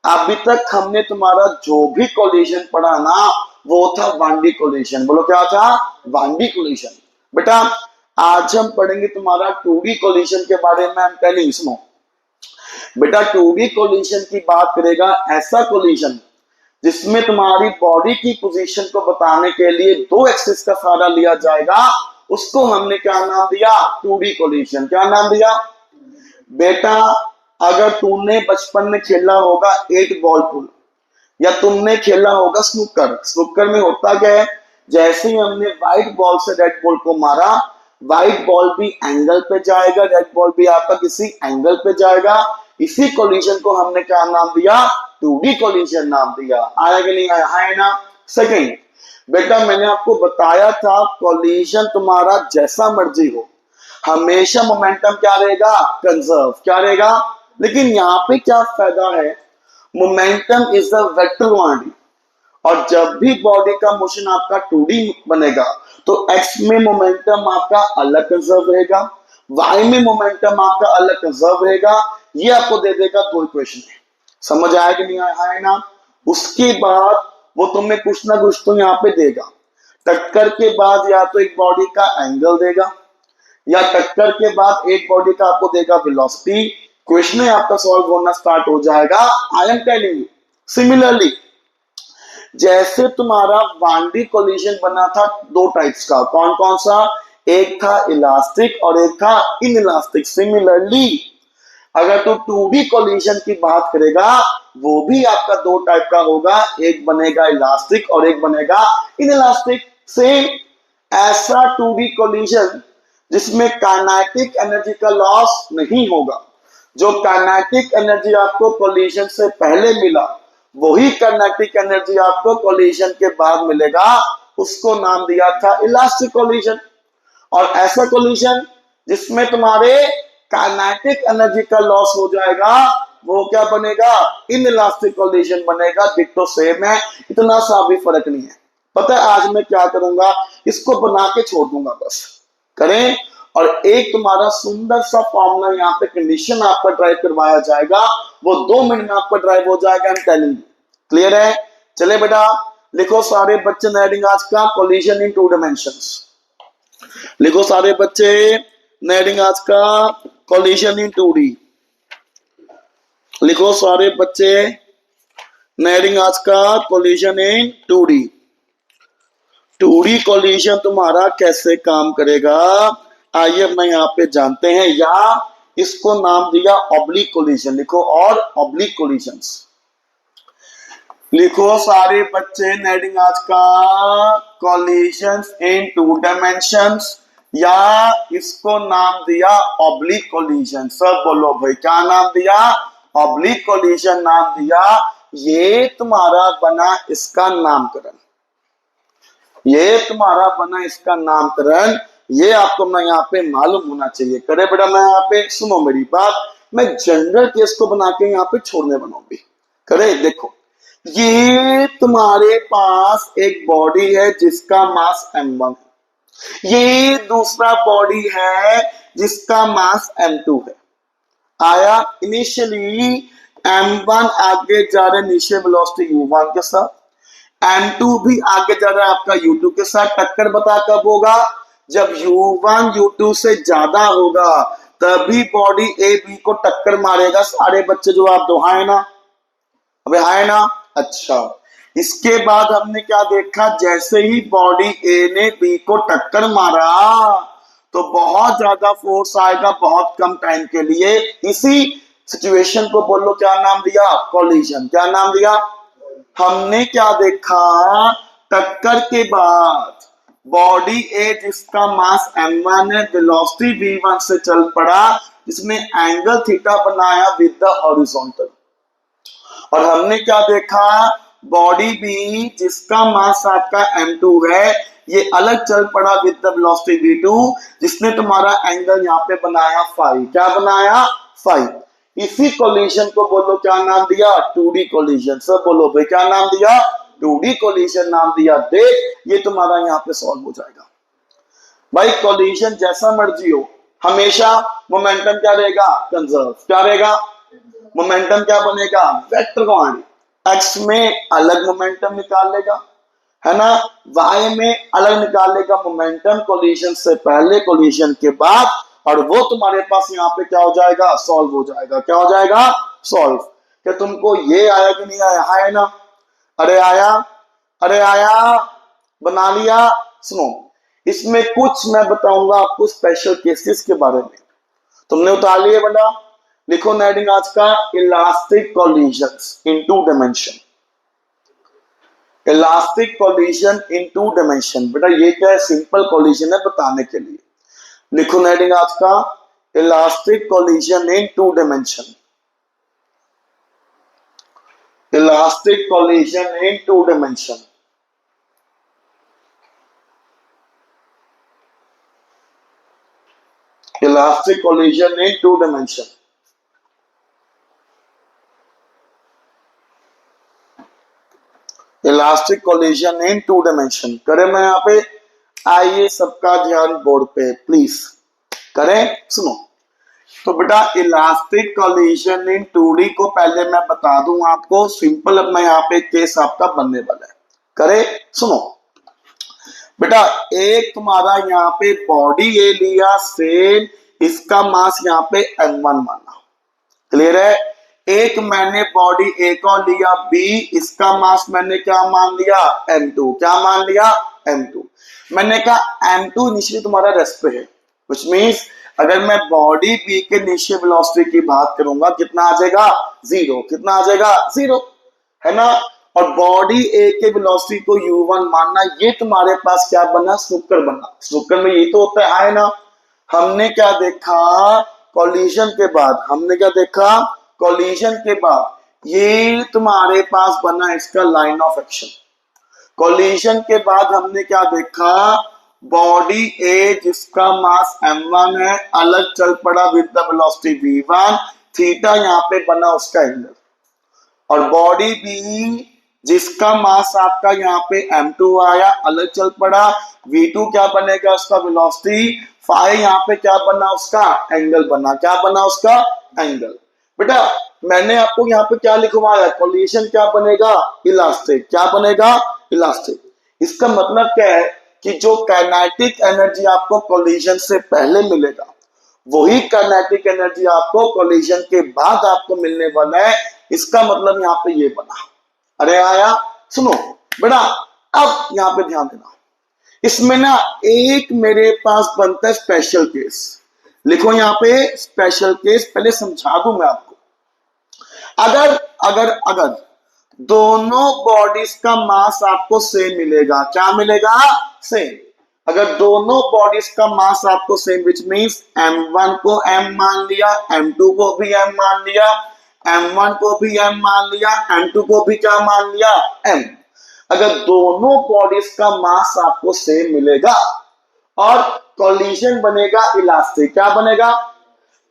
अभी तक हमने तुम्हारा जो भी कोलिजन पढ़ा ना वो था 1D कोलिजन। बोलो क्या था? 1D collision. बेटा आज हम पढ़ेंगे तुम्हारा 2D कोलिजन के बारे में। हम टेलिंग सुनो बेटा, 2D कोलिजन की बात करेगा ऐसा कोलिजन जिसमें तुम्हारी बॉडी की पोजीशन को बताने के लिए दो एक्सिस का सहारा लिया जाएगा, उसको हमने क्या नाम दिया? 2D collision. क्या नाम दिया बेटा? अगर तुमने बचपन में खेला होगा 8 बॉल पुल, या तुमने खेला होगा स्नूकर। स्नूकर में होता क्या है, जैसे ही हमने व्हाइट बॉल से रेड बॉल को मारा, व्हाइट बॉल भी एंगल पे जाएगा, रेड बॉल भी आपका किसी एंगल पे जाएगा। इसी कोलिजन को हमने क्या नाम दिया? 2D कोलिजन नाम दिया। आया कि नहीं आया? है ना। सेकंड बेटा, मैंने आपको बताया था कोलिजन तुम्हारा जैसा मर्जी हो, हमेशा मोमेंटम क्या रहेगा? कंजर्व। क्या रहेगा? लेकिन यहाँ पे क्या फायदा है, momentum is the vector quantity, और जब भी बॉडी का मोशन आपका 2D बनेगा तो x में मोमेंटम आपका अलग कंजर्व रहेगा, y में मोमेंटम आपका अलग कंजर्व रहेगा। ये आपको दे देगा दो इक्वेशन। समझ आया कि नहीं आया? है ना। उसके बाद वो तुम्हें कुछ ना कुछ तो यहाँ पे देगा। टक्कर के बाद या तो एक बॉडी का एंगल देगा, या टक्कर के बाद एक बॉडी का आपको देगा वेलोसिटी। क्वेश्चन है आपका सॉल्व होना स्टार्ट हो जाएगा। I am telling you. Similarly जैसे तुम्हारा 1D कोलिजन बना था दो टाइप्स का, कौन कौन सा? एक था इलास्टिक और एक था इनइलास्टिक। सिमिलरली अगर तो 2D कोलिजन की बात करेगा, वो भी आपका दो टाइप का होगा, एक बनेगा इलास्टिक और एक बनेगा इनइलास्टिक। सेम ऐसा 2D कोलिजन जिसमें काइनेटिक एनर्जी का लॉस नहीं होगा। जो काइनेटिक एनर्जी आपको कोलिजन से पहले मिला, वही काइनेटिक एनर्जी आपको कोलिजन के बाद मिलेगा, उसको नाम दिया था इलास्टिक कोलिजन। और ऐसा कोलिजन जिसमें तुम्हारे काइनेटिक एनर्जी का लॉस हो जाएगा, वो क्या बनेगा? इनइलास्टिक कोलिजन बनेगा। डिट्टो सेम है, इतना सा भी फर्क नहीं है। पता है आज मैं क्या करूंगा? इसको बना के छोड़ दूंगा, बस करें। और एक तुम्हारा सुंदर सा फॉर्मूला यहाँ पे कंडीशन आपका ड्राइव करवाया जाएगा, वो 2 मिनट में आपका ड्राइव हो जाएगा। क्लियर है? चले बेटा लिखो सारे बच्चे हेडिंग आज का कोलिजन इन 2 डायमेंशंस। लिखो सारे बच्चे हेडिंग आज का कोलिजन इन 2D। लिखो सारे बच्चे हेडिंग आज का कोलिजन इन 2D। 2D कोलिजन तुम्हारा कैसे काम करेगा, आइए अपना यहाँ पे जानते हैं। या इसको नाम दिया ऑब्लिक कोलिजन। लिखो और ऑब्लिक कोलिजन्स। लिखो सारे बच्चे हेडिंग आज का कोलिजन्स इन 2 डायमेंशंस, या इसको नाम दिया ऑब्लिक कोलिजन। सब बोलो भाई, क्या नाम दिया? ऑब्लिक कोलिजन नाम दिया। ये तुम्हारा बना इसका नामकरण, ये तुम्हारा बना इसका नामकरण। ये आपको मैं यहाँ पे मालूम होना चाहिए। करे बेटा, मैं यहाँ पे सुनो मेरी बात, मैं जनरल केस को बना के यहाँ पे छोड़ने बनाऊंगी। करे देखो, ये तुम्हारे पास एक बॉडी है जिसका मास m1, ये दूसरा बॉडी है जिसका मास m2 है। आया? इनिशियली m1 आगे जा रहा है इनिशियल वेलोसिटी u1 के साथ, m2 भी आगे जा रहा है आपका u2 के साथ। टक्कर बता कब होगा? जब u1 u2 से ज्यादा होगा, तभी बॉडी ए बी को टक्कर मारेगा। सारे बच्चे जवाब दो, हाँ है ना? अबे हाँ है ना? अच्छा, इसके बाद हमने क्या देखा? जैसे ही बॉडी ए ने बी को टक्कर मारा तो बहुत ज्यादा फोर्स आएगा बहुत कम टाइम के लिए। इसी सिचुएशन को बोलो क्या नाम दिया? कोलिजन। क्या नाम दिया? हमने क्या देखा? टक्कर के बाद बॉडी ए जिसका मास m1 है, वेलोसिटी v1 से चल पड़ा, जिसने एंगल थीटा बनाया विद द हॉरिजॉन्टल। और हमने क्या देखा? बॉडी बी जिसका मास आपका m2 है, ये अलग चल पड़ा विद द वेलोसिटी v2, जिसने तुम्हारा एंगल यहाँ पे बनाया फाई। क्या बनाया? फाई। इसी कोलिजन को बोलो क्या नाम दिया? 2D collision. सब बोलो भाई, क्या नाम दिया? 2D कोलिजन नाम दिया। देख, ये तुम्हारा यहाँ पे सॉल्व हो जाएगा। भाई कोलिजन जैसा मर्जी हो, हमेशा मोमेंटम क्या रहेगा? कंजर्व। क्या रहेगा? मोमेंटम क्या बनेगा, वेक्टर क्वांटिटी। एक्स में अलग मोमेंटम निकाल लेगा, है ना, वाई में अलग निकाल लेगा मोमेंटम, कोलिजन से पहले कोलिजन के बाद, और वो तुम्हारे पास यहाँ पे क्या हो जाएगा, सॉल्व हो जाएगा। क्या हो जाएगा, सॉल्व। क्या तुमको ये आया कि नहीं आया, है ना, अरे आया, अरे आया, बना लिया। सुनो, इसमें कुछ मैं बताऊंगा आपको स्पेशल केसेस के बारे में। तुमने उतार लिए बेटा, लिखो हेडिंग आज का, elastic collisions in two dimension. Elastic collision in two dimension, बेटा ये क्या है, सिंपल कोलिजन है बताने के लिए। लिखो हेडिंग आज का, elastic collision in two dimension. Elastic collision in two dimension. Elastic collision in two dimension. Elastic collision in two dimension करें मैं यहाँ पे, आइए सबका ध्यान बोर्ड पे प्लीज करें। सुनो, तो बेटा इलास्टिक कोलिजन इन 2D को पहले मैं बता दूं आपको, सिंपल अपना यहाँ पे केस आपका बनने वाला है। करे, सुनो बेटा, एक तुम्हारा यहाँ पे बॉडी ए लिया सेम, इसका मास यहाँ पे m1 माना, क्लियर है। एक मैंने बॉडी ए को लिया बी, इसका मास मैंने क्या मान लिया, m2। क्या मान लिया, m2। मैंने कहा m2 इनिशियली तुम्हारा रेस्ट पे है, व्हिच मींस अगर मैं बॉडी बी के इनिशियल वेलोसिटी की बात करूंगा कितना आ जाएगा, 0। कितना आ जाएगा, 0, है ना। और बॉडी ए के वेलोसिटी को u1 मानना, ये तुम्हारे पास क्या बना, स्नूकर बना। स्नूकर में ये तो होता है ना। हमने क्या देखा, कोलिजन के बाद, हमने क्या देखा, कोलिजन के बाद ये तुम्हारे पास बना इसका लाइन ऑफ एक्शन। कोलिजन के बाद हमने क्या देखा, बॉडी ए जिसका मास m1 है अलग चल पड़ा with the velocity v1, theta यहाँ पे बना उसका एंगल। और बॉडी बी जिसका मास आपका यहाँ पे m2 आया अलग चल पड़ा, v2 क्या बनेगा उसका वेलोसिटी, फाई यहाँ पे क्या बना उसका एंगल बना। क्या बना उसका एंगल। बेटा मैंने आपको यहाँ पे क्या लिखवाया, कोलिजन क्या बनेगा, इलास्टिक। क्या बनेगा, इलास्टिक। इसका मतलब क्या है कि जो काइनेटिक एनर्जी आपको कोलिजन से पहले मिलेगा वही काइनेटिक एनर्जी आपको कोलिजन के बाद आपको मिलने वाला है। इसका मतलब यहाँ पे ये बना। अरे आया, सुनो बेटा, अब यहाँ पे ध्यान देना, इसमें ना एक मेरे पास बनता है स्पेशल केस। लिखो यहाँ पे स्पेशल केस, पहले समझा दूं मैं आपको। अगर अगर अगर दोनों बॉडीज का मास आपको सेम मिलेगा, क्या मिलेगा, सेम। अगर दोनों बॉडीज का मास आपको सेम, विच मींस m1 को m मान लिया, m2 को भी m मान लिया, m1 को भी m मान लिया, m2 को भी क्या मान लिया, m। अगर दोनों बॉडीज का मास आपको सेम मिलेगा और कोलिजन बनेगा इलास्टिक। क्या बनेगा,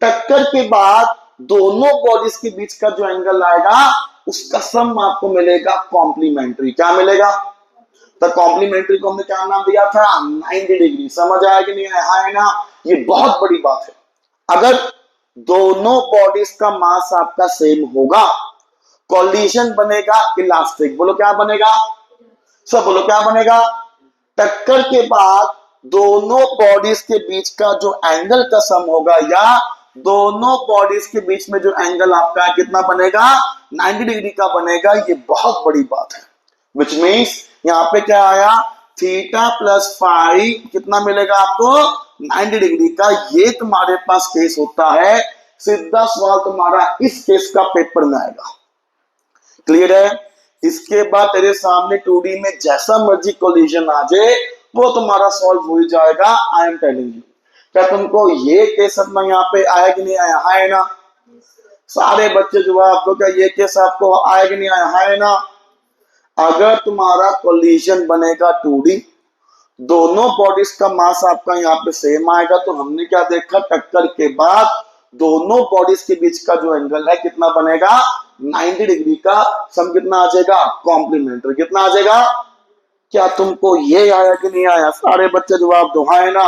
टक्कर के बाद दोनों बॉडीज के बीच का जो एंगल आएगा उसका सम आपको मिलेगा कॉम्प्लीमेंट्री। क्या मिलेगा, तो कॉम्प्लीमेंट्री को हमने क्या नाम दिया था, 90 डिग्री। समझ आया कि नहीं आया, है ना। ये बहुत बड़ी बात है। अगर दोनों बॉडीज का मास आपका सेम होगा, कोलिजन बनेगा इलास्टिक। बोलो क्या बनेगा, सब बोलो क्या बनेगा। टक्कर के बाद दोनों बॉडीज के बीच का जो एंगल का सम होगा, या दोनों बॉडीज के बीच में जो एंगल आपका कितना बनेगा, 90 डिग्री का बनेगा। ये बहुत बड़ी बात है। विच मीन्स यहाँ पे क्या आया, थीटा प्लस फाई कितना मिलेगा आपको, 90 डिग्री का। ये तुम्हारे पास केस होता है। सीधा सवाल तुम्हारा इस केस का पेपर में आएगा। क्लियर है। इसके बाद तेरे सामने 2D में जैसा मर्जी कोलिजन आ जाए वो तुम्हारा सॉल्व हो जाएगा। I am telling you. क्या तुमको ये केस अपना यहाँ पे आया कि नहीं आया, है ना। सारे बच्चे जवाब दो, क्या ये केस आपको आया कि नहीं आया, है ना। अगर तुम्हारा कोलिजन बनेगा 2D, दोनों बॉडीज का मास आपका यहाँ पे सेम आएगा, तो हमने क्या देखा, टक्कर के बाद दोनों बॉडीज के बीच का जो एंगल है कितना बनेगा, 90 डिग्री का। सम कितना आ जाएगा, कॉम्प्लीमेंट्री। कितना आ जाएगा। क्या तुमको ये आया कि नहीं आया, सारे बच्चे जवाब दो, है ना।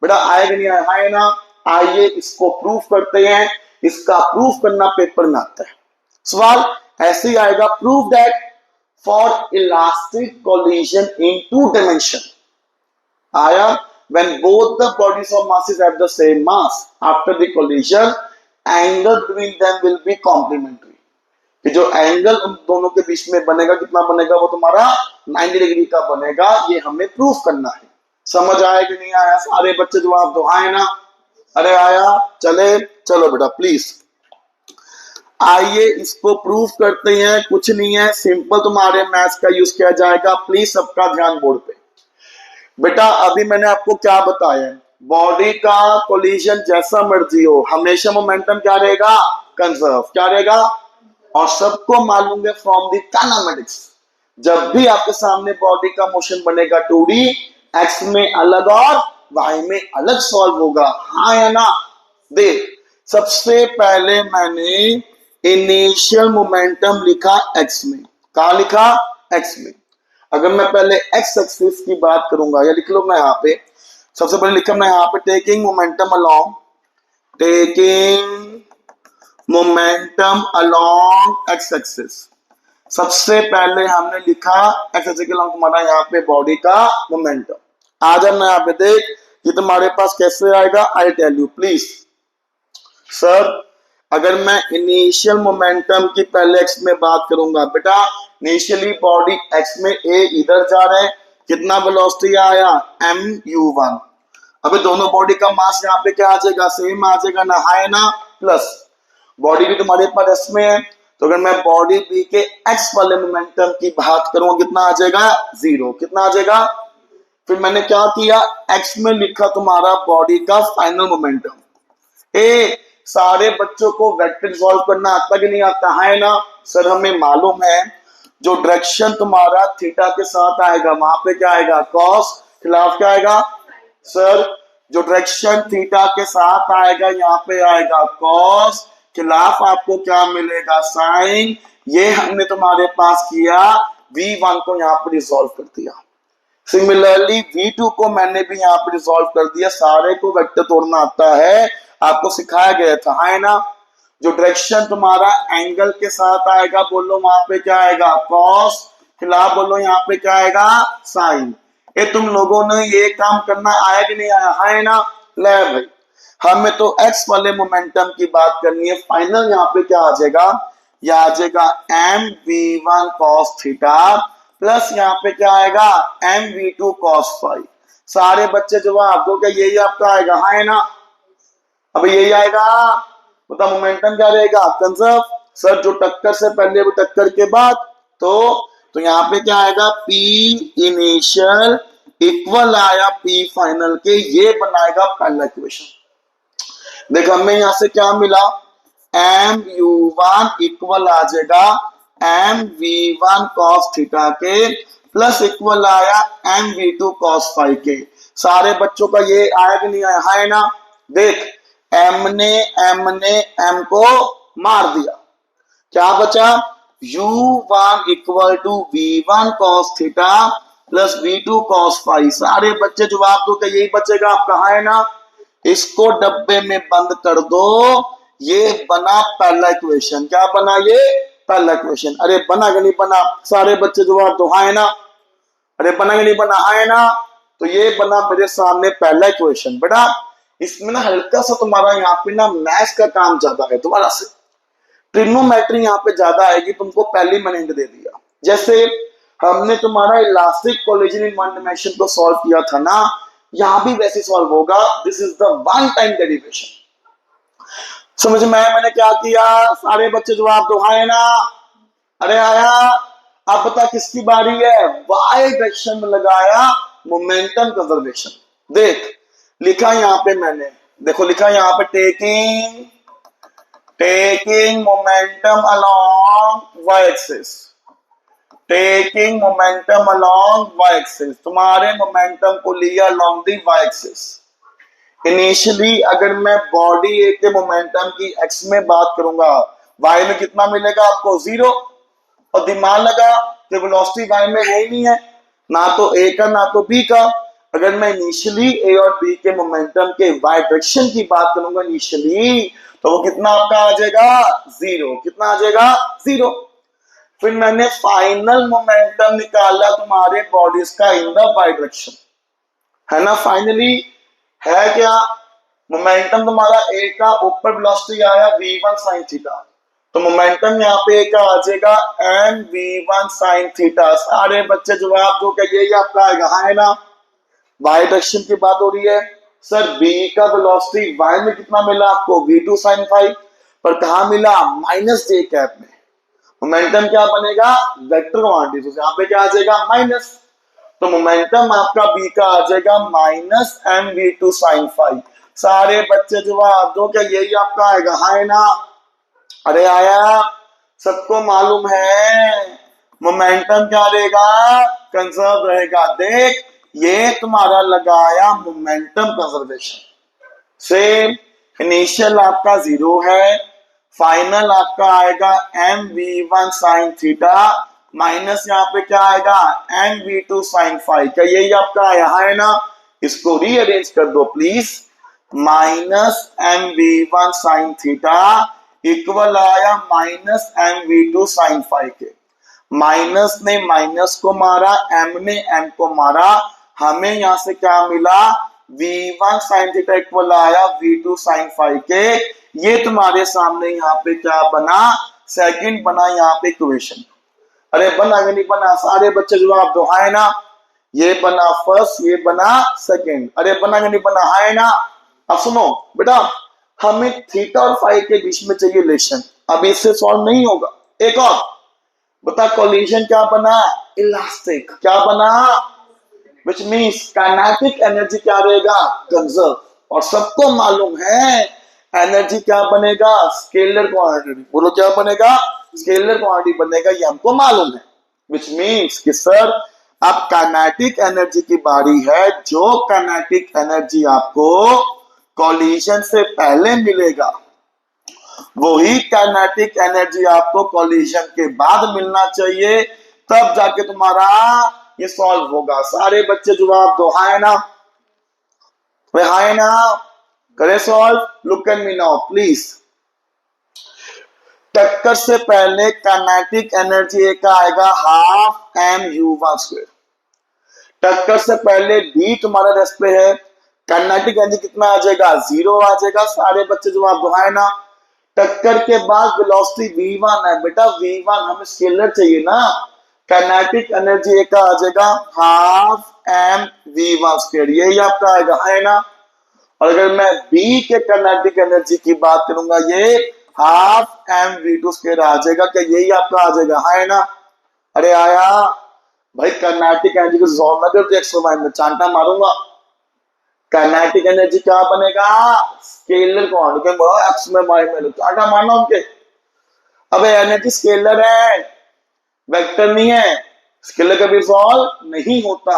बेटा आया कि नहीं आया, है ना। आइए इसको प्रूफ करते हैं। इसका प्रूफ करना पेपर में आता है। सवाल ऐसे ही आएगा, proof that for elastic collision in two dimension आया when both the bodies of masses have the same mass after the collision angle between them will be complementary। कि जो एंगल उन दोनों के बीच में बनेगा कितना बनेगा, वो तुम्हारा 90 डिग्री का बनेगा। ये हमें प्रूफ करना है। समझ आया कि नहीं आया? सारे बच्चे जवाब दो, आए ना? अरे आया? चले चलो बेटा प्लीज आइए इसको प्रूफ करते हैं। कुछ नहीं है, सिंपल तुम्हारे मैथ्स का यूज किया जाएगा। प्लीज सबका ध्यान बोर्ड पे। बेटा अभी मैंने आपको क्या बताया, बॉडी का कोलिजन जैसा मर्जी हो हमेशा मोमेंटम क्या रहेगा, कंजर्व। क्या रहेगा? और सबको मालूम है फ्रॉम द काइनेमेटिक्स, जब भी आपके सामने बॉडी का मोशन बनेगा 2D, एक्स में अलग और वाई में अलग सॉल्व होगा। हाँ या ना? देख सबसे पहले मैंने इनिशियल मोमेंटम लिखा एक्स में। कहा लिखा? एक्स में। अगर मैं पहले एक्स एक्सिस की बात करूंगा, या लिख लो मैं यहाँ पे, सबसे पहले लिखा मैं यहाँ पे taking momentum along, taking momentum along x axis. सबसे पहले हमने लिखा एक्स एक्सिस के अलोंग तुम्हारा यहाँ पे बॉडी का मोमेंटम। आ जाना यहाँ पे, देख ये तुम्हारे पास कैसे आएगा, I tell you please. Sir अगर मैं इनिशियल मोमेंटम की पहले एक्स में बात करूंगा, बेटा इनिशियली बॉडी एक्स में ए इधर जा रहे हैं, कितना वेलोसिटी आया, mu1। अबे दोनों बॉडी का मास यहाँ पे क्या आ जाएगा, सेम आ जाएगा ना, है ना? प्लस बॉडी भी तुम्हारे पास एक्स में है, तो अगर मैं बॉडी बी के एक्स वाले मोमेंटम की बात करूंगा कितना आ जाएगा, 0। कितना आ जाएगा? फिर मैंने क्या किया, एक्स में लिखा तुम्हारा बॉडी का फाइनल मोमेंटम। ए सारे बच्चों को वेक्टर सॉल्व करना आता कि नहीं आता, है ना? सर हमें मालूम है जो डायरेक्शन तुम्हारा थीटा के साथ आएगा वहां पे क्या आएगा, कॉस, खिलाफ क्या आएगा? सर जो डायरेक्शन थीटा के साथ आएगा यहाँ पे आएगा कॉस, खिलाफ आपको क्या मिलेगा, साइन। ये हमने तुम्हारे पास किया, V1 को यहाँ पे रिजॉल्व कर दिया। सिमिलरली V2 को मैंने भी यहाँ पे रिजॉल्व कर दिया। सारे को वेक्टर तोड़ना आता है, आपको सिखाया गया था, है ना? जो डायरेक्शन तुम्हारा एंगल के साथ आएगा बोलो वहां पे क्या आएगा, कॉस, खिलाफ बोलो यहाँ पे क्या आएगा, साइन। ये तुम लोगों ने ये काम करना आया कि नहीं आया, है ना? ले भाई हमें तो एक्स वाले मोमेंटम की बात करनी है। फाइनल यहाँ पे क्या आ जाएगा, यह आ जाएगा mv1 cos थीटा प्लस यहाँ पे क्या आएगा, mv2 cos फाई। सारे बच्चे जवाब दो, क्या यही आपका आएगा, है ना? अब यही आएगा, बता मोमेंटम क्या रहेगा, कंजर्व। सर जो टक्कर से पहले वो टक्कर के बाद, तो यहाँ पे क्या आएगा, P इनिशियल इक्वल आया P फाइनल के, ये बनाएगा पहला इक्वेशन। देख हमें यहां से क्या मिला, mu1 इक्वल आ जाएगा mv1 cos थीटा के प्लस इक्वल आया mv2 cos फाई के। सारे बच्चों का ये आया कि नहीं आया, है ना? देख m ने m को मार दिया, क्या बचा, u1 equal to v1 cos theta plus v2 cos phi. सारे बच्चे जवाब दो, क्या यही बचेगा आपका, है ना? इसको डब्बे में बंद कर दो, ये बना पहला इक्वेशन। क्या बना, ये पहला इक्वेशन। अरे बना कि नहीं बना, सारे बच्चे जवाब दो, है ना? अरे बना कि नहीं बना, है ना? तो ये बना मेरे सामने पहला इक्वेशन। बेटा इसमें ना हल्का सा तुम्हारा यहाँ पे ना मैथ्स का काम ज्यादा है तुम्हारा से, ट्रिग्नोमेट्री यहाँ पे ज्यादा आएगी, तुमको पहले मैंने हिंट दे दिया। जैसे हमने तुम्हारा elastic collision in one dimension को सॉल्व किया था ना, यहां भी वैसे सॉल्व होगा। This is the one time derivation. समझ में आया मैंने क्या किया? सारे बच्चे जवाब दो, है ना? अरे आया। अब बता किसकी बारी है, वाई डायरेक्शन में लगाया मोमेंटम कंजर्वेशन। देख लिखा यहां पे मैंने, देखो लिखा यहां पे taking momentum along Y axis, taking momentum along Y axis. तुम्हारे मोमेंटम को लिया along the Y axis. Initially अगर मैं बॉडी ए के मोमेंटम की एक्स में बात करूंगा, वाई में कितना मिलेगा आपको, 0। और दिमाग लगा कि वेलोसिटी वाई में है ही नहीं है, ना तो ए का ना तो बी का। अगर मैं इनिशियली ए और बी के मोमेंटम के वाई डायरेक्शन की बात करूंगा इनिशियली, तो वो कितना आपका आ जाएगा, 0। कितना आ जाएगा, 0। फिर मैंने फाइनल मोमेंटम निकाला तुम्हारे बॉडीज का इन द वाई डायरेक्शन, है ना। फाइनली है क्या, मोमेंटम तुम्हारा ए का ऊपर वेलोसिटी आया v1 sin थीटा, तो मोमेंटम यहाँ पे का आ जाएगा m v1 sin थीटा। सारे बच्चे जवाब दो, क्या यही आपका आएगा, हाँ है ना। वाई डायरेक्शन की बात हो रही है सर, b का वेलोसिटी y में कितना मिला आपको, v2 sin फाइव, पर कहा मिला, माइनस j कैप में। मोमेंटम क्या बनेगा, वेक्टर क्वांटिटी, तो यहाँ पे क्या आ जाएगा, माइनस। तो मोमेंटम आपका b का आ जाएगा minus M we two sine five. सारे बच्चे जवाब दो, क्या यही आपका आएगा, हाँ है ना। अरे आया, सबको मालूम है मोमेंटम क्या रहेगा, कंजर्व रहेगा। देख ये तुम्हारा लगाया मोमेंटम कंजर्वेशन। सेम इनिशियल आपका 0 है, फाइनल आपका आएगा M we one sine theta minus यहाँ पे क्या आएगा, M we two sine five. क्या यही आपका यहाँ है ना। इसको रीअरेंज कर दो please, minus M we one sine theta equal आया minus M we two sine five के। माइनस ने माइनस को मारा, एम ने एम को मारा, हमें यहां से क्या मिला, v1 sin थीटा इक्वल आया v2 sin फाइव के। ये तुम्हारे सामने यहाँ पे क्या बना, सेकंड बना यहाँ पे इक्वेशन। अरे बना कि नहीं बना, सारे बच्चे जवाब दो, हाँ है ना। ये बना फर्स्ट, ये बना सेकंड। अरे बना कि नहीं बना, हाँ है ना। अब सुनो बेटा, हमें थीटा और फाइव के बीच में चाहिए रिलेशन, अब इससे सॉल्व नहीं होगा। एक और बता, कोलिजन क्या बना, इलास्टिक। क्या बना, which means काइनेटिक एनर्जी क्या रहेगा, कंजर्व। और सबको मालूम है एनर्जी क्या बनेगा, स्केलर क्वांटिटी। बोलो क्या बनेगा, स्केलर क्वांटिटी बनेगा, ये हमको मालूम है। which means कि सर अब काइनेटिक एनर्जी की बारी है। जो काइनेटिक एनर्जी आपको कोलिजन से पहले मिलेगा, वही काइनेटिक एनर्जी आपको कोलिजन के बाद मिलना चाहिए, तब जाके तुम्हारा ये सॉल्व होगा। सारे बच्चे जवाब दो, हाँ है ना, हाँ है ना। करे solve, look at me now please. टक्कर से पहले काइनेटिक एनर्जी का आएगा half M U one square. टक्कर से पहले डी तुम्हारा रेस्ट पे है, काइनेटिक एनर्जी कितना आ जाएगा, 0 आ जाएगा। सारे बच्चे जवाब दो, हाँ है ना। टक्कर के बाद वेलोसिटी v1 है बेटा, v1 हमें स्केलर चाहिए ना। काइनेटिक एनर्जी का आ जाएगा half M we one square, यही आपका आएगा, है ना। और अगर मैं बी के काइनेटिक एनर्जी की बात करूंगा, ये half M we two square आ जाएगा। क्या यही आपका आ जाएगा, है ना। अरे आया भाई, काइनेटिक एनर्जी को सॉल्व ना कर, 100 में चांटा मारूंगा। काइनेटिक एनर्जी क्या बनेगा, स्केलर क्वांटिटी एक्स में वाई में, चांटा मारना उनके। अब एनर्जी स्केलर है, वेक्टर नहीं है, स्केलर कभी सॉल्व नहीं होता।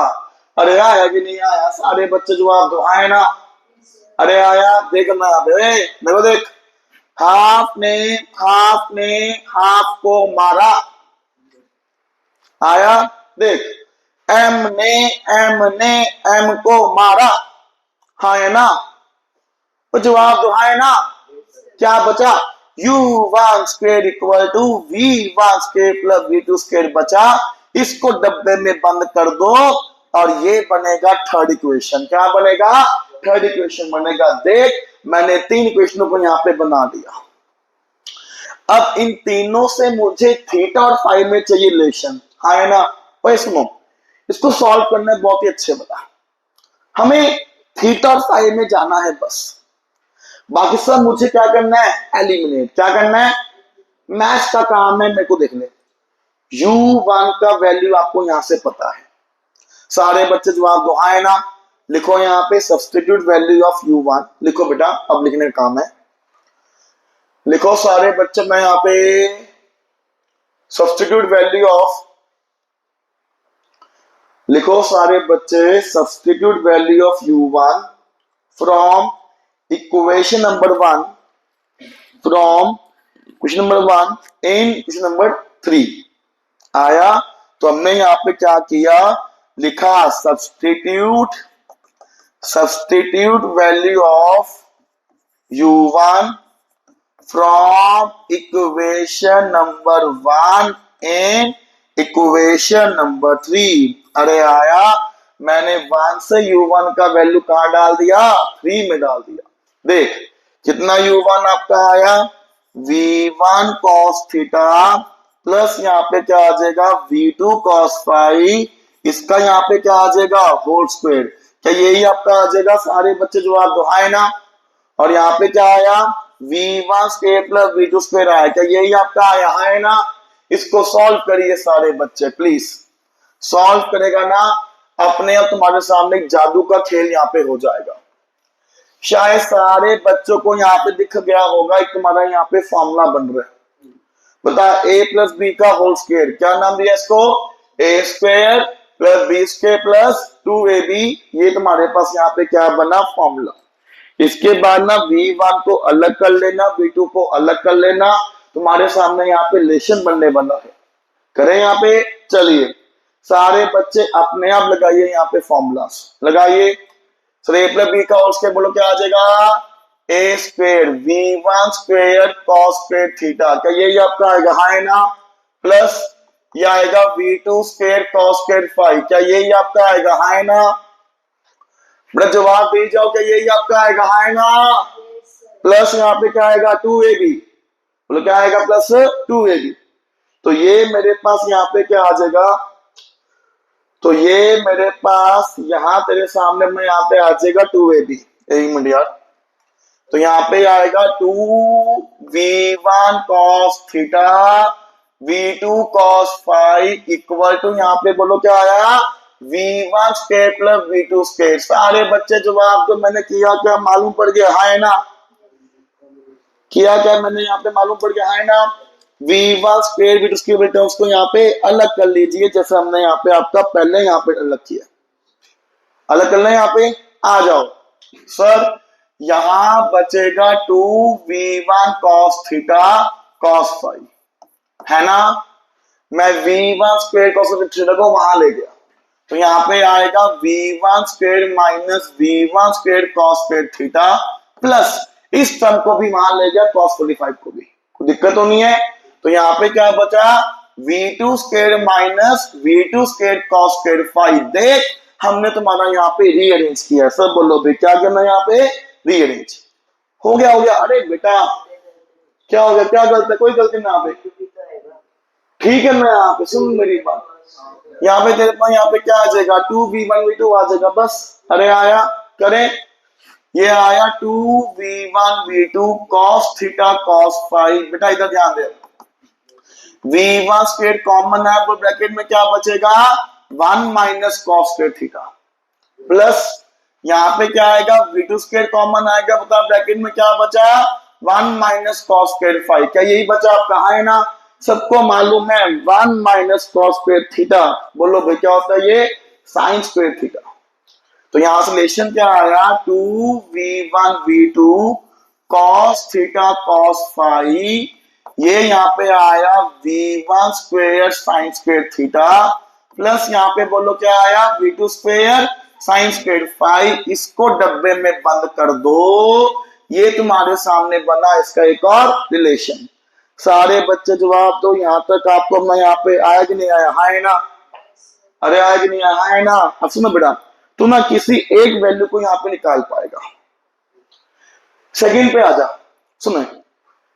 अरे आया कि नहीं आया, सारे बच्चे जवाब दो, आए ना। अरे आया, देख ना मेरे को देख, हाफ ने हाफ को मारा, आया देख, एम ने एम को मारा, हाँ है ना। तो जवाब दो, हाँ है ना। क्या बचा, u1 square equal to v1 square plus v2 square बचा। इसको डब्बे में बंद कर दो और ये बनेगा थर्ड इक्वेशन। क्या बनेगा, थर्ड इक्वेशन बनेगा। देख मैंने 3 इक्वेशनों को यहां पे बना दिया। अब इन तीनों से मुझे थीटा और फाइव में चाहिए रिलेशन, हाँ है ना। और सुनो, इसको सॉल्व करना है बहुत ही अच्छे बता, हमें थीटा और फाइव में जाना है बस, बाकी सब मुझे क्या करना है, एलिमिनेट। क्या करना है, मैथ का काम है, मेरे को देख ले। u1 का वैल्यू आपको यहां से पता है, सारे बच्चे जवाब दो, हाँ है ना। लिखो यहाँ पे सब्स्टिट्यूट वैल्यू ऑफ u1, लिखो बेटा, अब लिखने का काम है। लिखो सारे बच्चे, मैं यहाँ पे सब्स्टिट्यूट वैल्यू ऑफ, लिखो सारे बच्चे substitute value of u1 from equation number 1, from question number 1 in question number 3। आया, तो हमने यहां पे क्या किया, लिखा substitute value of u1 from equation number 1 and equation number 3। अरे आया, मैंने 1 से u1 का वैल्यू कहां डाल दिया, 3 में डाल दिया। देख कितना u1 आपका आया, v1 cos थीटा प्लस यहाँ पे क्या आ जाएगा v2 cos फाई, इसका यहाँ पे क्या आ जाएगा होल स्क्वायर। क्या यही आपका आ जाएगा, सारे बच्चे जवाब दोहाए ना। और यहाँ पे क्या आया v1 square plus v2 square आया, क्या यही आपका यहाँ है ना। इसको सॉल्व करिए सारे बच्चे प्लीज, सॉल्व करेगा ना अपने आप तुम्हारे सामने एक जादू का खेल यहाँ पे हो जाएगा। शायद सारे बच्चों को यहाँ पे दिख गया होगा, एक तुम्हारा यहाँ पे फॉर्मूला बन रहा है, बता a प्लस बी का होल स्क्वायर, क्या नाम दिया इसको, a square plus b square plus 2ab। ये तुम्हारे पास यहाँ पे क्या बना फॉर्मूला। इसके बाद ना v1 को अलग कर लेना, v2 को अलग कर लेना, तुम्हारे सामने यहाँ पे रिलेशन बनने बना है। करें यहाँ पे, चलिए सारे बच्चे अपने आप लगाइए यहाँ पे फॉर्मूला लगाइए। ए प्लस बी का होल स्क्वायर बोलो क्या आ जाएगा, a square v1 square cos square theta, क्या यही आपका आएगा, हाँ है ना, प्लस ये आएगा v2 square cos square phi, क्या यही आपका आएगा, हाँ है ना। बड़ा जवाब दे जाओ, क्या यही आपका आएगा, हाँ है ना। प्लस यहाँ पे क्या आएगा 2ab, बोलो क्या आएगा प्लस 2ab। तो ये मेरे पास यहाँ पे क्या आ जाएगा, तो ये मेरे पास यहाँ तेरे सामने में यहाँ पे आ जाएगा 2ab। एक मिनट यार, तो यहाँ पे आएगा 2v1 cos theta v2 cos phi equal to यहाँ पे बोलो क्या आया v1 square plus v2 square. सारे बच्चे जवाब तो मैंने किया क्या मालूम पड़ गया, हाँ है ना, किया क्या मैंने यहाँ पे मालूम पड़ गया, हाँ है ना। v1 स्क्वायर v2 स्क्वायर बेटा उसको यहाँ पे अलग कर लीजिए, जैसे हमने यहाँ पे आपका पहले यहाँ पे अलग किया, अलग करना यहाँ पे आ जाओ सर। यहां बचेगा 2v1 cos theta cos phi, है ना। मैं v1 स्क्वायर cos थीटा को वहां ले गया, तो यहाँ पे आएगा v1 square minus v1 square cos square theta plus इस टर्म को भी वहां ले गया cos 45 को भी, कोई दिक्कत तो नहीं है। तो यहाँ पे क्या बचा v2 square minus v2 square cos square phi. देख हमने तुम्हारा यहाँ पे रीअरेंज किया, सब बोलो भाई क्या करना यहाँ पे रीअरेंज, हो गया हो गया। अरे बेटा क्या हो गया, क्या गलत है, कोई गलती ना पे, ठीक है मैं यहाँ पे सुन मेरी बात, यहाँ पे तेरे पास यहाँ पे क्या आ जाएगा 2v1 v2 आ जाएगा बस। अरे आया करें, ये आया 2v1 v2 cos theta cos phi. बेटा इधर ध्यान दे, v1 स्क्वायर कॉमन है तो ब्रैकेट में क्या बचेगा 1 minus cos square theta plus यहाँ पे क्या आएगा v2 स्क्वायर कॉमन आएगा, बता ब्रैकेट में क्या बचा 1 माइनस cos स्क्वायर फाई। क्या यही बचा आपका, है ना। सबको मालूम है 1 माइनस cos स्क्वायर थीटा, बोलो भाई क्या होता है ये साइन स्क्वायर थीटा। तो यहां से रिलेशन क्या आया 2v1 v2 cos theta cos phi, ये यहाँ पे आया v1 square sine square theta plus यहाँ पे बोलो क्या आया v2 square sine square phi. इसको डब्बे में बंद कर दो, ये तुम्हारे सामने बना इसका एक और रिलेशन। सारे बच्चे जवाब दो, यहां तक आपको मैं यहाँ पे आया कि नहीं आया, हाँ है ना। अरे आया कि नहीं आया, हाँ है ना। अब सुनो बेटा, तू ना किसी एक वैल्यू को यहाँ पे निकाल पाएगा। सेकंड पे आ जा, सुनो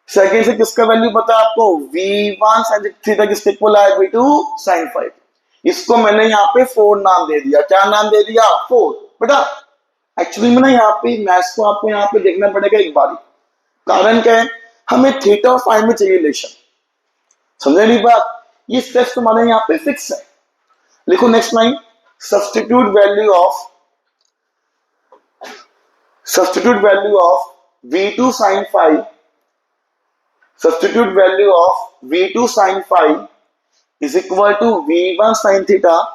सेकंड से किसका वैल्यू पता है आपको, v1 sin थीटा किसके इक्वल आया v2 sin फाई। इसको मैंने यहाँ पे 4 नाम दे दिया, क्या नाम दे दिया 4। बेटा एक्चुअली में ना यहाँ पे मैथ्स को आपको यहाँ पे देखना पड़ेगा एक बारी, कारण क्या है हमें थीटा और फाई में चाहिए रिलेशन, समझे नहीं बात। ये स्टेप्स तुम्हारे यहाँ पे फिक्स है। लिखो next line, substitute value of v2 sin phi, substitute value of v2 sin phi is equal to v1 sin theta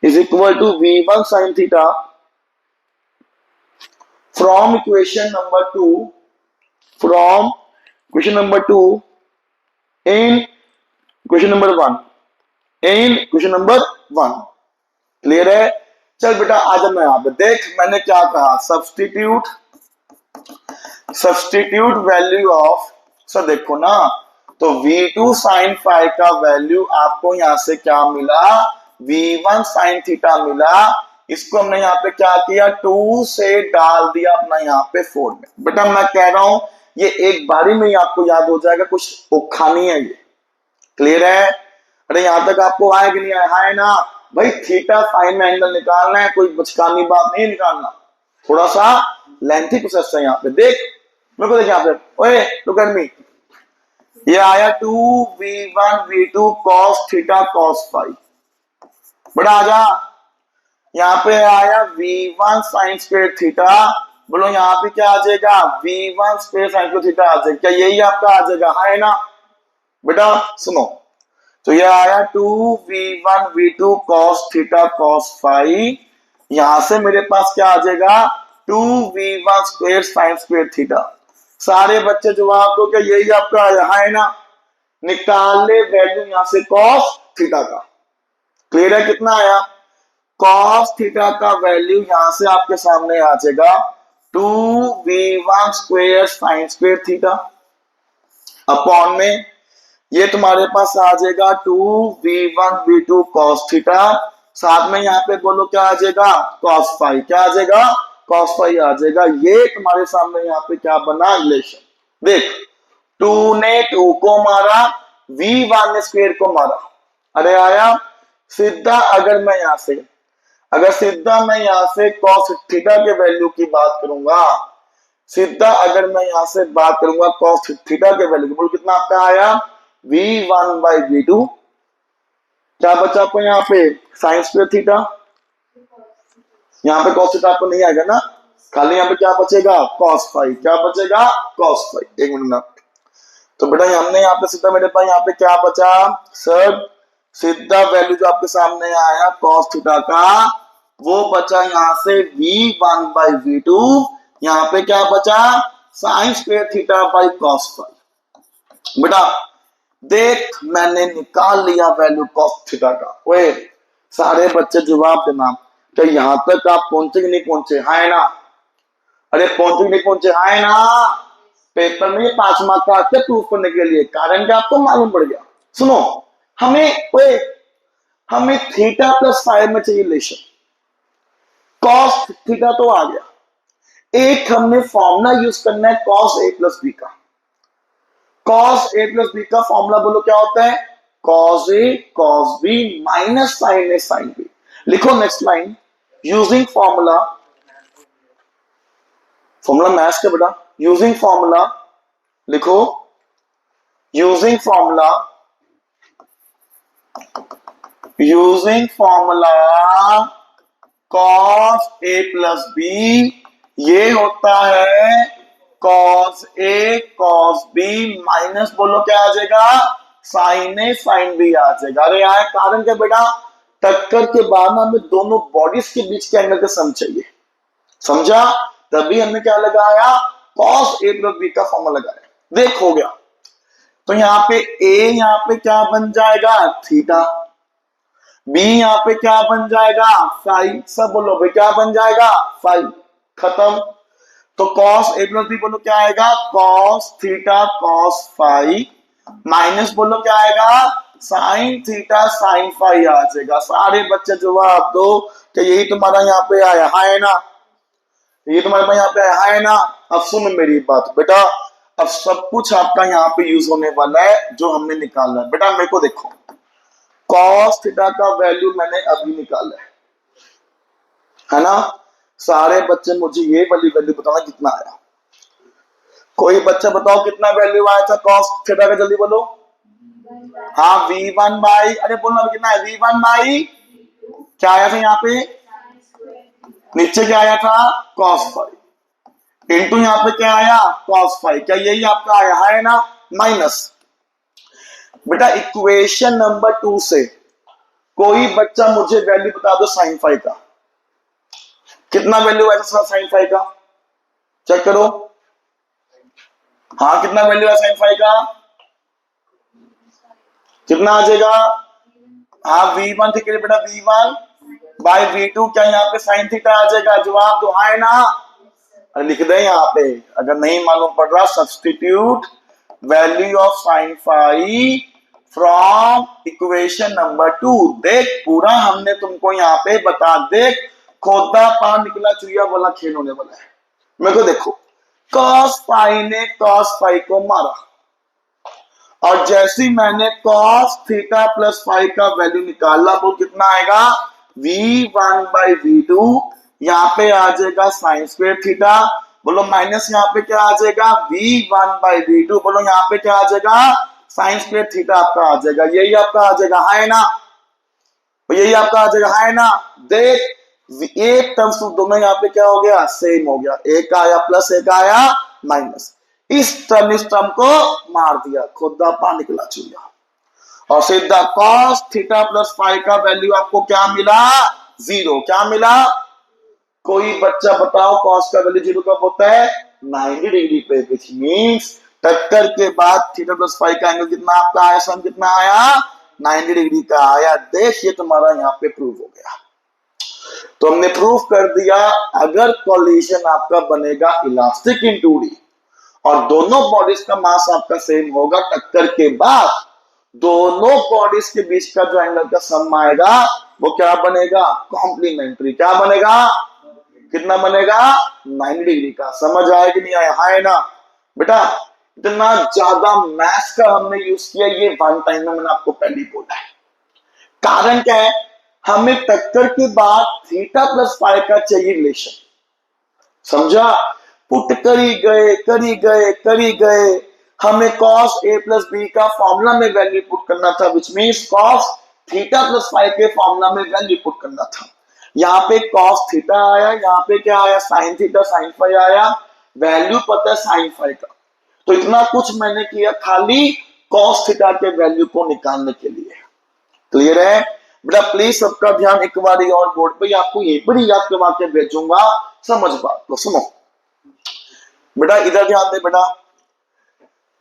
is equal to v1 sin theta from equation number 2 in equation number 1 in equation number 1। Clear है। चल बेटा आ जा, मैं यहाँ पे देख मैंने क्या कहा, substitute substitute value of, sir देखो ना, तो V2 sin फाई का वैल्यू आपको यहां से क्या मिला, V1 sin थीटा मिला। इसको हमने यहाँ पे क्या किया, 2 से डाल दिया अपना यहाँ पे 4 में। बेटा मैं कह रहा हूं ये एक बारी में ही आपको याद हो जाएगा, कुछ औखा नहीं है ये, क्लियर है। अरे यहां तक आपको आया कि नहीं आया, है ना भाई। थीटा फाइन में एंगल निकालना है, कोई बचकानी बात नहीं निकालना, थोड़ा सा लेंथी प्रोसेस है यहाँ पे। देख मेरे को, देख यहाँ पे, ओए लुक एट मी, ये आया 2v1 v2 cos theta cos phi. बड़ा आजा, यहाँ पे आया v1 sin स्क्वायर थीटा, बोलो यहाँ पे क्या आ जाएगा, v1 square sin square theta आ जाएगा। क्या यही आपका आ जाएगा, है ना बेटा। सुनो, तो ये आया 2v1 v2 cos theta cos phi, यहां से मेरे पास क्या आ जाएगा, 2v1 square sin square theta. सारे बच्चे जवाब दो, क्या यही आपका आया, है ना। निकाल ले वैल्यू यहां से cos थीटा का, क्लियर है। कितना आया, cos थीटा का वैल्यू यहां से आपके सामने आ जाएगा 2v1 square sin square theta upon में ये तुम्हारे पास आ जाएगा 2v1 v2 cos थीटा, साथ में यहाँ पे बोलो क्या आ जाएगा, cos फाई। क्या आ जाएगा, cos फाई आ जाएगा। ये तुम्हारे सामने यहाँ पे क्या बना, रिलेशन। देख 2 ने 2 को मारा, v1 ने स्क्वायर को मारा, अरे आया सीधा। अगर मैं यहाँ से, अगर सीधा मैं यहाँ से cos थीटा के वैल्यू की बात करूंगा, सीधा अगर मैं यहां से बात करूंगा cos थीटा के वैल्यू की, बोल कितना आपका आया, v1 बाई v2, क्या बचा आपको यहाँ पे sin स्क्वायर थीटा, यहाँ पे cos थीटा आपको नहीं आएगा ना, खाली यहाँ पे क्या बचेगा, cos फाई। क्या बचेगा, cos फाई। एक मिनट ना, तो बेटा हमने यहाँ पे सीधा, मेरे पास यहाँ पे क्या बचा सर, सीधा वैल्यू जो आपके सामने आया cos थीटा का, वो बचा यहाँ से v1 बाई v2, यहाँ पे क्या बचा, sin square theta by cos phi. बेटा देख मैंने निकाल लिया वैल्यू cos थीटा का। ओए सारे बच्चे जवाब देना, तो यहां तक आप पहुंचे कि नहीं पहुंचे, है ना। अरे पहुंचे कि नहीं पहुंचे, है ना। पेपर में 5 मार्क का आते प्रूफ करने के लिए, कारण क्या आपको मालूम पड़ गया। सुनो, हमें ओए हमें थीटा प्लस फाई में चाहिए रिलेशन, cos थीटा तो आ गया, एक हमने फॉर्मूला यूज करना है cos a प्लस बी का। cos a प्लस बी का फॉर्मूला बोलो क्या होता है, cos a cos b minus sin a sin b। लिखो next line, using formula, formula maths का बेटा, यूजिंग फॉर्मूला लिखो, using formula, using formula cos a plus b, ये होता है cos a cos b minus बोलो क्या आ जाएगा, sin a sin b आ जाएगा। अरे यहाँ कारण क्या बेटा, टक्कर के बाद ना हमें दोनों बॉडीज के बीच के एंगल का सम चाहिए, समझा। तभी हमने क्या लगाया, cos a प्लस b का फॉर्मूला लगाया। देख हो गया, तो यहाँ पे a यहाँ पे क्या बन जाएगा, थीटा, b यहाँ पे क्या बन जाएगा, फाई। सब बोलो भाई क्या बन जाएगा, फाई। खत्म। तो cos a प्लस बी बोलो क्या आएगा, cos theta cos phi, minus बोलो क्या आएगा, sin थीटा sin फाई आ जाएगा। सारे बच्चे जवाब दो कि यही तुम्हारा यहाँ पे आया, है ना। ये तुम्हारे पास यहाँ पे आया, है ना। अब सुनो मेरी बात बेटा, अब सब कुछ आपका यहाँ पे यूज होने वाला है जो हमने निकाला है। बेटा मेरे को देखो, cos थीटा का वैल्यू मैंने अभी निकाला है ना। सारे बच्चे मुझे ये वाली वैल्यू बताना कितना आया, कोई बच्चा बताओ कितना वैल्यू आया था cos थीटा का, जल्दी बोलो। हाँ v1 बाई, अरे बोलना कितना है, v1 बाई क्या आया था यहाँ पे, नीचे क्या आया था, cos फाई, इंटू यहाँ पे क्या आया, cos फाई। क्या यही आपका आया, है ना। माइनस बेटा इक्वेशन नंबर 2 से कोई बच्चा मुझे वैल्यू बता दो sin फाई का, कितना वैल्यू आया था sin फाई का, चेक करो। हाँ कितना वैल्यू है sin फाई का, कितना आ जाएगा, हाँ v1 ठीक है बेटा, v1 बाई v2, क्या यहाँ पे sin थीटा आ जाएगा, जवाब दो, है ना। लिख दें यहाँ पे, अगर नहीं मालूम पड़ रहा, substitute value of sine phi from equation number 2। देख पूरा हमने तुमको यहाँ पे बता, देख खोदा पान निकला चुहिया बोला खेल होने वाला है। मेरे को देखो, कॉस फाई ने कॉस फाई को मारा, और जैसे ही मैंने कॉस थीटा प्लस फाई का वैल्यू निकाला, वो कितना आएगा, v1/v2, यहाँ पे आ जाएगा साइन स्क्वायर थीटा, बोलो माइनस यहाँ पे क्या आ जाएगा, v1/v2, बोलो यहाँ पे क्या आ जाएगा, साइन स्क्वायर थीटा आपका आ जाएगा, यही आपका आ जाएगा, है ना, यही आपका आ जाएगा, है ना। देख एक टर्म्स दोनों यहाँ पे क्या हो गया, सेम हो गया, एक आया प्लस एक आया माइनस, इस टर्म को मार दिया, खुदा पा निकला चुहिया, और सीधा कॉस थीटा प्लस फाई का वैल्यू आपको क्या मिला, 0। क्या मिला, कोई बच्चा बताओ कॉस का वैल्यू 0 कब होता है, 90 डिग्री पे, विच मींस टक्कर के बाद थीटा प्लस फाई का एंगल कितना आपका आया, सम कितना आया, 90 डिग्री का आया। देख ये तुम्हारा यहाँ पे प्रूव हो गया। तो हमने प्रूव कर दिया, अगर कोलिजन आपका बनेगा इलास्टिक इन 2D और दोनों बॉडीज का मास आपका सेम होगा, टक्कर के बाद दोनों बॉडीज के बीच का जो एंगल का सम आएगा वो क्या बनेगा, कॉम्प्लीमेंट्री। क्या बनेगा, कितना बनेगा, 90 डिग्री का। समझ आया कि नहीं आया, है ना बेटा। इतना ज्यादा मैथ्स का हमने यूज किया, ये वन टाइम में मैंने आपको पहले बोला है। कारण क्या है, हमें टक्कर के बाद थीटा प्लस फाई का चाहिए रिलेशन, समझा, पुट करी गए करी गए करी गए, हमें cos a प्लस बी का फॉर्मूला में वैल्यू पुट करना था, which means cos theta plus phi के फॉर्मूला में वैल्यू पुट करना था। यहाँ पे cos थीटा आया, यहाँ पे क्या आया, साइन थीटा साइन फाई आया, वैल्यू पता है साइन फाई का, तो इतना कुछ मैंने किया खाली cos थीटा के वैल्यू को निकालने के लिए। क्लियर है बेटा, प्लीज सबका ध्यान, एक बार और बोर्ड पे आपको ये भी याद करवा के भेजूंगा, समझ बात तो सुनो बेटा, इधर ध्यान दे बेटा।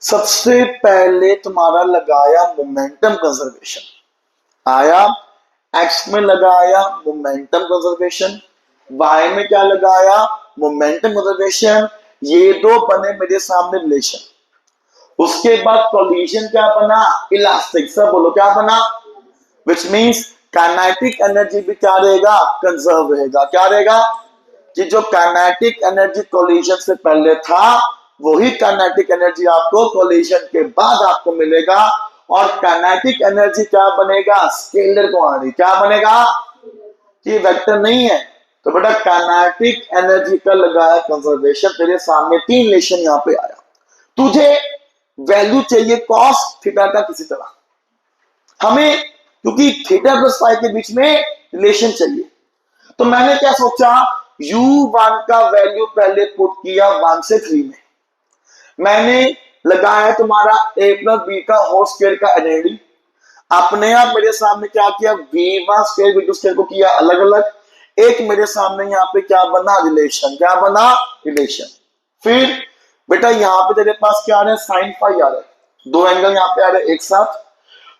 सबसे पहले तुम्हारा लगाया मोमेंटम कंजर्वेशन, आया एक्स में लगाया मोमेंटम कंजर्वेशन, वाई में क्या लगाया, मोमेंटम कंजर्वेशन, ये दो बने मेरे सामने रिलेशन। उसके बाद कोलिजन क्या बना, इलास्टिक। सब बोलो क्या बना, विच मींस काइनेटिक एनर्जी भी क्या रहेगा, कंजर्व रहेगा। क्या रहेगा, कि जो काइनेटिक एनर्जी कोलिजन से पहले था वही काइनेटिक एनर्जी आपको कोलिजन के बाद आपको मिलेगा, और काइनेटिक एनर्जी क्या बनेगा, स्केलर क्वांटिटी। क्या बनेगा, कि वेक्टर नहीं है। तो बेटा काइनेटिक एनर्जी का लगाया कंजर्वेशन, तेरे सामने तीन रिलेशन यहाँ पे आया, तुझे वैल्यू चाहिए कॉस थीटा का किसी तरह, हमें क्योंकि थीटा प्लस फाई के बीच में रिलेशन चाहिए। तो मैंने क्या सोचा, u1 का वैल्यू पहले पुट किया 1 से 3 में, मैंने लगाया तुम्हारा a प्लस बी का होल स्क्वायर का एनर्जी, अपने आप मेरे सामने क्या किया, v1 स्क्वायर v2 स्क्वायर को किया अलग अलग, एक मेरे सामने यहाँ पे क्या बना, रिलेशन। क्या बना, रिलेशन। फिर बेटा यहाँ पे तेरे पास क्या आ रहा है, साइन फाई आ रहा है, दो एंगल यहाँ पे आ रहे हैं एक साथ।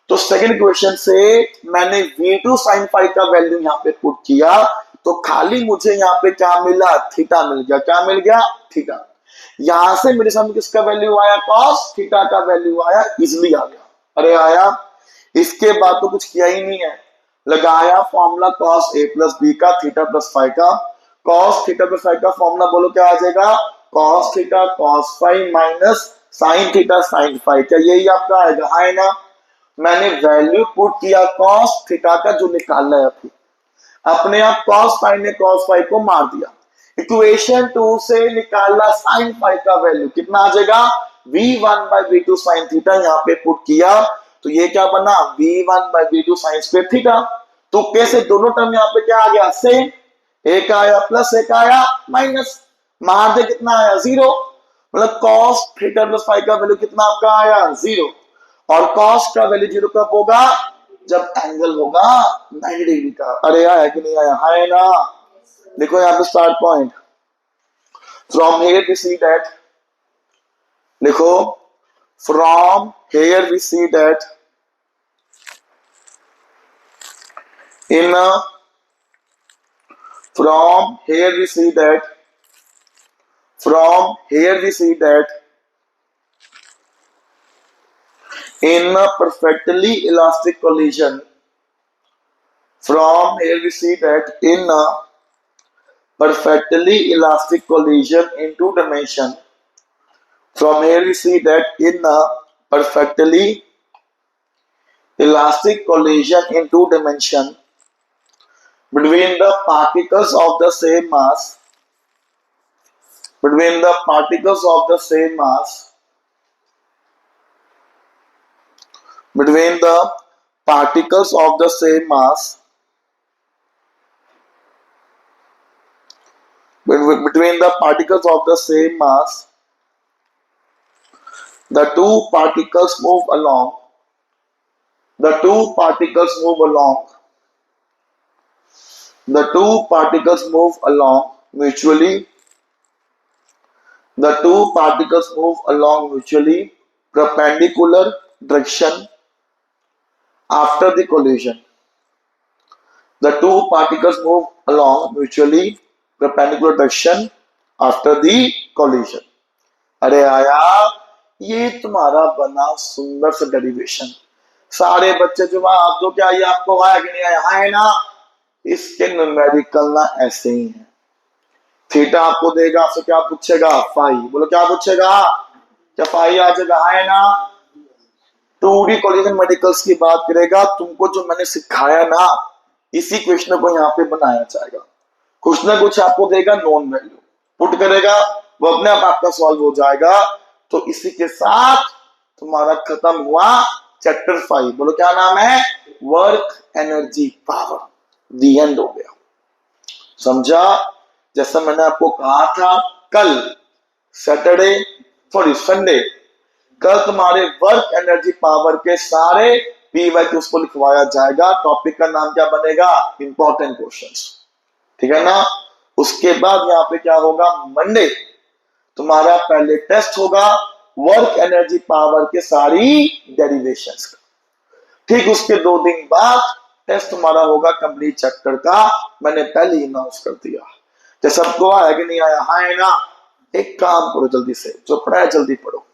तो सेकंड इक्वेशन से मैंने v2 sin फाई का वैल्यू यहाँ पे पुट किया, तो खाली मुझे यहाँ पे क्या मिला, थीटा मिल गया। क्या मिल गया, थीटा। यहां से मेरे सामने किसका वैल्यू आया, cos थीटा का वैल्यू आया, इजिली आ गया। अरे आया, इसके बाद तो कुछ किया ही नहीं है, लगाया formula cos a plus B का थीटा प्लस फाई का, cos थीटा प्लस फाई का फॉर्मूला बोलो क्या आ जाएगा, cos theta cos phi minus sine theta sine phi. क्या यही आपका आएगा, है ना। मैंने वैल्यू पुट किया cos थीटा का जो निकालना है, अपने आप cos फाई ने cos फाई को मार दिया, इक्वेशन 2 से निकाला sin फाई का वैल्यू, कितना आ जाएगा, v1/v2 sin थीटा, यहाँ पे पुट किया तो ये क्या बना, v1/v2 sin स्क्वायर थीटा। तो कैसे दोनों टर्म यहाँ पे क्या आ गया, सेम, एक आया प्लस एक आया माइनस, मार दे कितना आया, 0। मतलब cos थीटा प्लस फाई का वैल्यू कितना आपका आया, 0। और cos का वैल्यू 0 कब होगा, जब एंगल होगा 90 डिग्री का। अरे आया कि नहीं आया, है ना। देखो यहाँ पे start point, from here we see that, देखो from here we see that in from here we see that From here we see that in a perfectly elastic collision, from here we see that in a perfectly elastic collision in two dimension, from here we see that in a perfectly elastic collision in two dimension between the particles of the same mass, between the particles of the same mass, between the particles of the same mass, between the particles of the same mass, the two particles move along, the two particles move along, the two particles move along mutually, the two particles move along mutually perpendicular direction after the collision. The two particles move along mutually perpendicular direction after the collision. अरे यार, ये तुम्हारा बना सुंदर सा derivation. सारे बच्चे जो आप दो, क्या ये आपको आया कि नहीं आया? है ना। इसके न्यूमेरिकल ना ऐसे ही है। थीटा आपको देगा, आपसे क्या पूछेगा? फाई। बोलो क्या पूछेगा? क्या फाई आ जाएगा? है ना। 2D कोलिजन मेडिकल्स की बात करेगा, तुमको जो मैंने सिखाया ना, इसी क्वेश्चन को यहाँ पे बनाया जाएगा। कुछ ना कुछ आपको देगा, नॉन वैल्यू पुट करेगा, वो अपने आप आपका सॉल्व हो जाएगा। तो इसी के साथ तुम्हारा खत्म हुआ चैप्टर 5। बोलो क्या नाम है? Work energy power. The and हो गया। समझा? जैसा मैंने आपको कहा था, कल सैटरडे सॉरी संडे, कल तुम्हारे वर्क एनर्जी पावर के सारे पीवाईक्यूज को लिखवाया जाएगा। टॉपिक का नाम क्या बनेगा? Important questions. ठीक है ना। उसके बाद यहाँ पे क्या होगा? मंडे तुम्हारा पहले टेस्ट होगा वर्क एनर्जी पावर के सारी डेरिवेशंस का। ठीक उसके 2 दिन बाद टेस्ट तुम्हारा होगा कंप्लीट चैप्टर का। मैंने पहले ही अनाउंस कर दिया। तो सबको आया कि नहीं आया? हाँ है ना। एक काम करो, जल्दी से जो पढ़ा है जल्दी पढ़ो।